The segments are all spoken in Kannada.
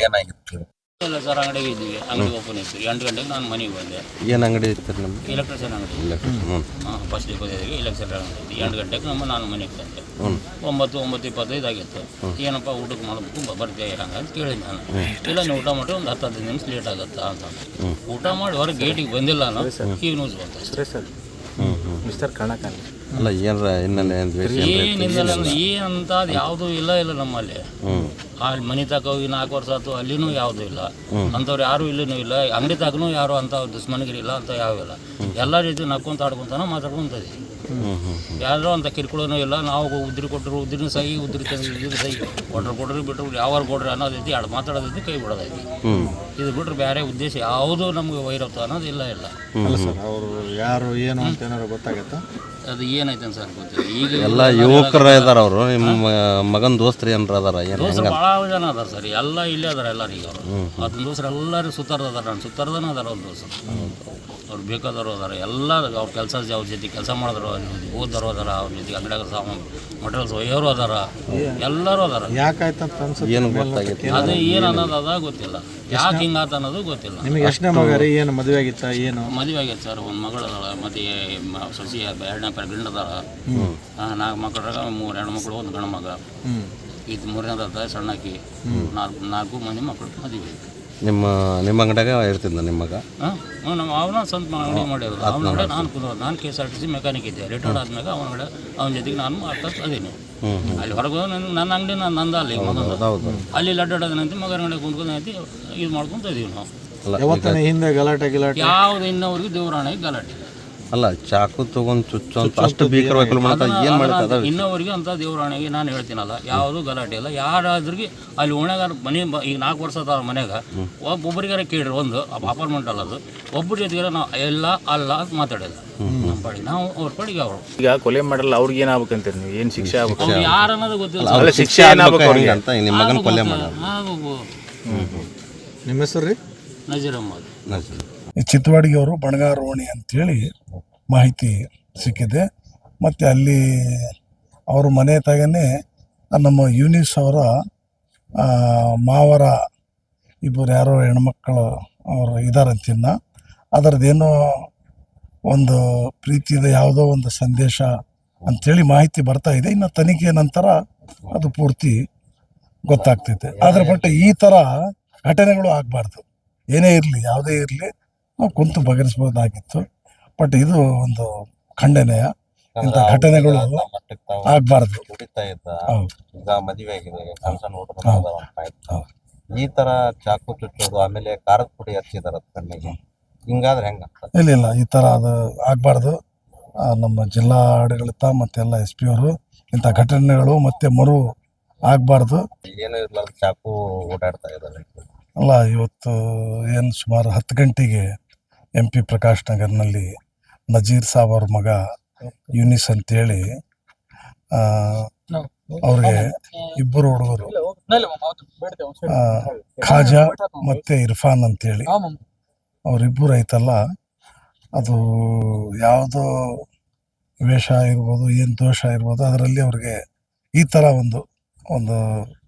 ಏನಾಗಿತ್ತು? ಇಲ್ಲ ಸರ್, ಅಂಗಡಿಗೆ ಇದ್ದೀವಿ. ಅಂಗಡಿ ಓಪನ್ ಇತ್ತು. 8 ಗಂಟೆಗೆ ನಾನು ಮನೆಗೆ ಬಂದೆ. ಏನು ಅಂಗಡಿ ಇತ್ತು ನಮ್ಗೆ? ಎಲೆಕ್ಟ್ರಿಷಿಯನ್ ಅಂಗಡಿ. ಫಸ್ಟ್ ಡಿಪೋದಿಗೆ ಎಲೆಕ್ಟ್ರಿಷಿಯನ್ ಅಂಗಡಿ. 8 ಗಂಟೆಗೆ ನಾನು ಮನೆಗೆ ಬಂದೆ. 9:25 ಆಗಿತ್ತು. ಏನಪ್ಪ ಊಟಕ್ಕೆ ಮಾಡಬೇಕು ಬರ್ತೀಯ ಹಂಗೆ ಅಂತ ಕೇಳಿದೆ ನಾನು. ಇಲ್ಲ ನೀವು ಊಟ ಮಾಡಿ ಒಂದು 10-15 ನಿಮಿಷ ಲೇಟ್ ಆಗುತ್ತಾ ಅಂತ. ಊಟ ಮಾಡಿ ಹೊರಗೆ ಗೇಟಿಗೆ ಬಂದಿಲ್ಲ ನಾನು. ಈಗ ನ್ಯೂಸ್ ಬಂತು ಸರ್. ಮಿಸ್ಟರ್ ಕಣಕಲ್ ಅಲ್ಲ ಏನಾರ ಇನ್ನೊಂದು ಏನಂತ ಅದು ಯಾವುದೂ ಇಲ್ಲ ನಮ್ಮಲ್ಲಿ. ಅಲ್ಲಿ ಮನೆ ತಕ ಹೋಗಿ 4 ವರ್ಷ ಆಯ್ತು, ಅಲ್ಲಿನೂ ಯಾವುದೂ ಇಲ್ಲ. ಅಂಥವ್ರು ಯಾರು ಇಲ್ಲಿನೂ ಇಲ್ಲ. ಅಂಗಡಿ ತಕನೂ ಯಾರು ಅಂತ ದುಶ್ಮನಿಗಿರಿ ಇಲ್ಲ ಅಂತ ಯಾವಿಲ್ಲ. ಎಲ್ಲ ರೀತಿ ನಕ್ಕೊಂತ ಆಡ್ಕೊಂತಾನ ಮಾತಾಡ್ಕೊಂತದೆ. ಯಾರೋ ಅಂತ ಕಿರ್ಕೊಳ್ಳೋನೂ ಇಲ್ಲ. ನಾವು ಉದ್ರಿ ಕೊಟ್ಟರು ಉದ್ರಿನ ಸಹಿ, ಉದ್ರಿ ಸಹಿ ಕೊಟ್ಟರು ಬಿಟ್ಟರು ಯಾವಾಗ ಕೊಡ್ರಿ ಅನ್ನೋದೈತಿ, ಎರಡು ಮಾತಾಡೋದೈತಿ, ಕೈ ಬಿಡೋದೈತಿ. ಇದು ಬಿಟ್ರೆ ಬೇರೆ ಉದ್ದೇಶ ಯಾವುದೂ ನಮಗೆ ವೈರತ್ವ ಅನ್ನೋದು ಇಲ್ಲ. ಅಲ್ಲ ಸರ್, ಅವರು ಯಾರು ಏನು ಅಂತ ಏನಾರು ಗೊತ್ತಾಗತ್ತಾ? ಅದು ಏನೈತೆ ಸರ್ ಗೊತ್ತಿಲ್ಲ. ಈಗ ಎಲ್ಲ ಯುವಕರು ಇದಾರ. ಅವರು ನಿಮ್ಮ ಮಗನ ದೋಸ್ತರು ಏನಾರ ಅದಾರ? ದೋಸ್ತರು ಭಾಳ ಜನ ಅದಾರ ಸರ್. ಎಲ್ಲ ಇಲ್ಲೇ ಅದಾರ ಎಲ್ಲರಿಗೆ. ಅವರು ಅದನ್ನ ದೋಸ್ತರು ಎಲ್ಲರೂ ಸುತ್ತಾರದಾರ. ನಾನು ಸುತ್ತಾರದನ ಅದಾರ ಅವ್ರ ದೋಸ್ತರು. ಅವ್ರು ಬೇಕಾದವರು ಅದಾರ. ಎಲ್ಲ ಅವ್ರ ಕೆಲಸ ಅವ್ರ ಜೊತೆ ಕೆಲಸ ಮಾಡಿದ್ರು, ಓದೋರು ಅದಾರ. ಅವ್ರ ಜೊತೆ ಅಂಗಡಿಯಾಗ ಸಾಮಾನು ಮಟೀರಿಯಲ್ಸ್ ಒಯ್ಯೋರು ಅದಾರ. ಎಲ್ಲರೂ ಅದಾರ. ಯಾಕಾಯ್ತಂತ ಅನ್ಸುತ್ತೆ? ಏನು ಗೊತ್ತಾಗಿತ್ತು? ಅದು ಏನು ಅನ್ನೋದು ಅದ ಗೊತ್ತಿಲ್ಲ. ಯಾಕೆ ಹಿಂಗಾತ ಅನ್ನೋದು ಗೊತ್ತಿಲ್ಲ. ನಿಮಗೆ ಎಷ್ಟನೇ ಮಗ ರೀ? ಏನು ಮದುವೆ ಆಗಿತ್ತಾ? ಏನು ಮದುವೆ ಆಗೈತೆ ಸರ್. ಒಂದು ಮಗಳು ಅದಾಳ, ಮತ್ತು ಸೊಸಿ 2ನೇ ಗಂಡ ಅದಾಳ. 4 ಮಕ್ಕಳಾಗ 3 ಹೆಣ್ಣು ಮಕ್ಕಳು, 1 ಗಂಡು ಮಗ. ಇದು 3ನೇದ ಸಣ್ಣಾಕಿ. 4 ಮಂದಿ ಮಕ್ಕಳು ಮದುವೆ ಐತಿ. ನಿಮ್ಮ ಅಂಗಡಿಯಾಗ ಇರ್ತಿದ್ದ ನಿಮ್ಮ ಮಗ? ನಮ್ಮ ಅವನ ಸ್ವಂತ ಅಂಗಡಿ ಮಾಡಿರೋದು. ಅವನ ಕಡೆ ನಾನು ಕುಂದ್ರೋದು. ನಾನು KSRTC ಮೆಕ್ಯಾನಿಕ್ ಇದ್ದೆ. ರಿಟೈರ್ಡ್ ಆದ್ಮೇಲೆ ಅವನ ಜೊತೆಗೆ ನಾನು ಮಾಡ್ತಾ ಅದೀನಿ. ಅಲ್ಲಿ ಹೊರಗೆ ನನ್ನ ಅಂಗಡಿ ನಂದ ಅಲ್ಲಿ ಅಲ್ಲಿ ಅಡ್ಡಾಡೋದನಂತೆ ಮಗನ ಅಂಗಡಿ ಕುಂತ್ಕೊಂಡೈತಿ. ಇದು ಮಾಡ್ಕೊಂತ ಇದೀವಿ ನಾವು. ಯಾವತ್ತನೇ ಹಿಂದೆ ಗಲಾಟೆ ಯಾವ್ದು ಇನ್ನವರೆಗೂ ದೇವರಾಣೆಗೆ ಗಲಾಟೆ ಅಲ್ಲ. ಚಾಕು ತಗೊಂಡು ಚುಚ್ಚು ಅಂತ ಅಷ್ಟು ಭೀಕರವಾಗಿ ಏನು ಮಾಡ್ತಾರೆ ಇನ್ನವರೆಗೆ ಅಂತ ದೇವರಾಣೆಗೆ ನಾನು ಹೇಳ್ತೀನಲ್ಲ, ಯಾವುದು ಗಲಾಟೆ ಇಲ್ಲ. ಯಾರಾದ್ರಿಗೆ ಅಲ್ಲಿ ಓಣ್ಯಾಗಾರ ಮನೆ ಈಗ 4 ವರ್ಷ ಅದ ಮನ್ಯಾಗ ಒಬ್ಬೊಬ್ಬರಿಗಾರ ಕೇಳ್ರಿ. ಒಂದು ಅಪಾರ್ಟ್ಮೆಂಟ್ ಅಲ್ಲ, ಅದು ಒಬ್ಬರ ಜೊತೆಗಾರ ನಾವು ಎಲ್ಲ ಅಲ್ಲ ಅಂತ ಮಾತಾಡೋದು. ನಮ್ಮ ಪಾಡಿ ನಾವು ಅವ್ರ ಪಾಡಿಗೆ ಅವರು. ಈಗ ಕೊಲೆ ಮಾಡಲ್ಲ, ಅವ್ರಿಗೆ ಏನಾಗ್ಬೇಕಂತೀರಿ ನೀವು? ಏನು ಶಿಕ್ಷೆ ಆಗ್ಬೇಕು? ಯಾರು ಅನ್ನೋದು ಗೊತ್ತಿಲ್ಲ. ಶಿಕ್ಷೆ ಏನಾಗಬೇಕು ಅಂತ ನಿಮ್ಮ ಮಗನ ಕೊಲೆ ಮಾಡೋದು. ನಿಮ್ಮ ಹೆಸರು ರೀ? ನಜೀರ್ ಅಹ್ಮದ್. ಚಿತ್ತವಾಡಿಗೆಯವರು ಬಣಗಾರೋಣಿ ಅಂಥೇಳಿ ಮಾಹಿತಿ ಸಿಕ್ಕಿದೆ. ಮತ್ತು ಅಲ್ಲಿ ಅವ್ರ ಮನೆ ತಾಗೇ ನಮ್ಮ ಯೂನಿಸ್ ಅವರ ಮಾವರ ಇಬ್ಬರು ಯಾರೋ ಹೆಣ್ಮಕ್ಕಳು ಅವರು ಇದ್ದಾರಂತಿನ್ನ. ಅದರದ್ದೇನೋ ಒಂದು ಪ್ರೀತಿದ ಯಾವುದೋ ಒಂದು ಸಂದೇಶ ಅಂಥೇಳಿ ಮಾಹಿತಿ ಬರ್ತಾ ಇದೆ. ಇನ್ನು ತನಿಖೆ ನಂತರ ಅದು ಪೂರ್ತಿ ಗೊತ್ತಾಗ್ತೈತೆ. ಆದರೆ ಬಟ್ ಈ ಥರ ಘಟನೆಗಳು ಆಗಬಾರ್ದು. ಏನೇ ಇರಲಿ, ಯಾವುದೇ ಇರಲಿ, ನಾವು ಕುಂತು ಬಗೆಹರಿಸ್ಬೋದಾಗಿತ್ತು. ಬಟ್ ಇದು ಒಂದು ಖಂಡನೀಯ. ಇಂಥ ಘಟನೆಗಳು ಆಗಬಾರ್ದು. ಈಗ ಮದುವೆ ಆಗಿದೆ, ಈ ತರ ಚಾಕು ಚುಚ್ಚೋದು, ಆಮೇಲೆ ಖಾರದ ಪುಡಿ ಹಚ್ಚಿದಾರ ಕಣ್ಣಿಗೆ, ಹಿಂಗಾದ್ರೆ ಹೆಂಗ? ಇಲ್ಲ, ಈ ಥರ ಅದು ಆಗಬಾರ್ದು. ನಮ್ಮ ಜಿಲ್ಲಾ ಆಡಳಿತ ಮತ್ತೆಲ್ಲ SP ಅವರು ಇಂಥ ಘಟನೆಗಳು ಮತ್ತೆ ಮರು ಆಗಬಾರ್ದು. ಏನು ಇರ್ಲಾರ್ದ ಚಾಕು ಓಡಾಡ್ತಾ ಇದ್ದಾರೆ. ಅಲ್ಲ, ಇವತ್ತು ಏನು ಸುಮಾರು 10 ಗಂಟೆಗೆ MP ಪ್ರಕಾಶ್ ನಗರ್ನಲ್ಲಿ ನಜೀರ್ ಸಾಬ್ ಅವ್ರ ಮಗ ಯೂನಿಸ್ ಅಂತೇಳಿ ಅವ್ರಿಗೆ ಇಬ್ಬರು ಹುಡುಗರು, ಖಾಜಾ ಮತ್ತು ಇರ್ಫಾನ್ ಅಂತೇಳಿ ಅವರಿಬ್ಬರು ಐತಲ್ಲ, ಅದು ಯಾವುದೋ ವೇಷ ಇರ್ಬೋದು, ಏನು ದೋಷ ಇರ್ಬೋದು, ಅದರಲ್ಲಿ ಅವ್ರಿಗೆ ಈ ಥರ ಒಂದು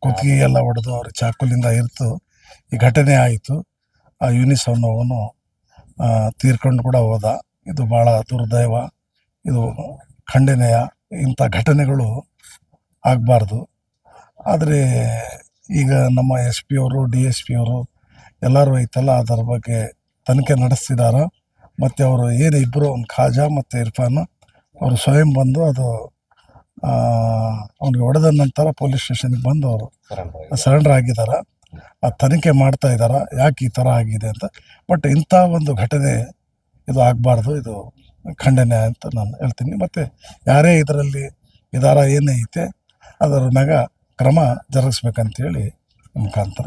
ಕುತ್ತಿಗೆ ಎಲ್ಲ ಹೊಡೆದು ಅವ್ರ ಚಾಕುಲಿಂದ ಇರ್ತು ಈ ಘಟನೆ ಆಯಿತು. ಆ ಯೂನಿಸ್ ಅನ್ನೋವನು ತೀರ್ಕೊಂಡು ಕೂಡ ಹೋದ. ಇದು ಭಾಳ ದುರ್ದೈವ, ಇದು ಖಂಡನೀಯ. ಇಂಥ ಘಟನೆಗಳು ಆಗಬಾರ್ದು. ಆದರೆ ಈಗ ನಮ್ಮ SP ಅವರು, DSP ಅವರು ಎಲ್ಲರೂ ಐತಲ್ಲ, ಅದರ ಬಗ್ಗೆ ತನಿಖೆ ನಡೆಸ್ತಿದ್ದಾರೆ. ಮತ್ತು ಅವರು ಏನು ಇಬ್ಬರು, ಒಂದು ಖಾಜಾ ಮತ್ತು ಇರ್ಫಾನ್, ಅವರು ಸ್ವಯಂ ಬಂದು ಅದು ಅವ್ನಿಗೆ ಹೊಡೆದ ನಂತರ ಪೊಲೀಸ್ ಸ್ಟೇಷನ್ಗೆ ಬಂದು ಅವರು ಸರೆಂಡರ್ ಆಗಿದ್ದಾರೆ. ಆ ತನಿಖೆ ಮಾಡ್ತಾ ಇದ್ದಾರೆ ಯಾಕೆ ಈ ಥರ ಆಗಿದೆ ಅಂತ. ಬಟ್ ಇಂಥ ಒಂದು ಘಟನೆ ಇದು ಆಗಬಾರ್ದು. ಇದು ಖಂಡನೆ ಅಂತ ನಾನು ಹೇಳ್ತೀನಿ. ಮತ್ತು ಯಾರೇ ಇದರಲ್ಲಿ ಇದಾರ ಏನೈತೆ ಅದರ ಮ್ಯಾಗ ಕ್ರಮ ಜರುಗಿಸ್ಬೇಕಂತೇಳಿ ಮುಖಾಂತರ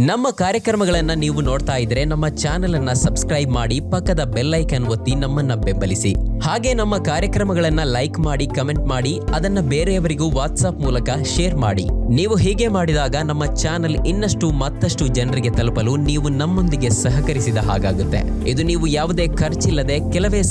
ನಮ್ಮ ಕಾರ್ಯಕ್ರಮಗಳನ್ನು ನೀವು ನೋಡ್ತಾ ಇದ್ರೆ ನಮ್ಮ ಚಾನೆಲ್ ಅನ್ನ ಸಬ್ಸ್ಕ್ರೈಬ್ ಮಾಡಿ, ಪಕ್ಕದ ಬೆಲ್ ಐಕಾನ್ ಒತ್ತಿ ನಮ್ಮನ್ನ ಬೆಂಬಲಿಸಿ. ಹಾಗೆ ನಮ್ಮ ಕಾರ್ಯಕ್ರಮಗಳನ್ನ ಲೈಕ್ ಮಾಡಿ, ಕಮೆಂಟ್ ಮಾಡಿ, ಅದನ್ನ ಬೇರೆಯವರಿಗೂ ವಾಟ್ಸ್ಆಪ್ ಮೂಲಕ ಶೇರ್ ಮಾಡಿ. ನೀವು ಹೀಗೆ ಮಾಡಿದಾಗ ನಮ್ಮ ಚಾನೆಲ್ ಮತ್ತಷ್ಟು ಜನರಿಗೆ ತಲುಪಲು ನೀವು ನಮ್ಮೊಂದಿಗೆ ಸಹಕರಿಸಿದ ಹಾಗಾಗುತ್ತೆ. ಇದು ನೀವು ಯಾವುದೇ ಖರ್ಚಿಲ್ಲದೆ ಕೆಲವೇ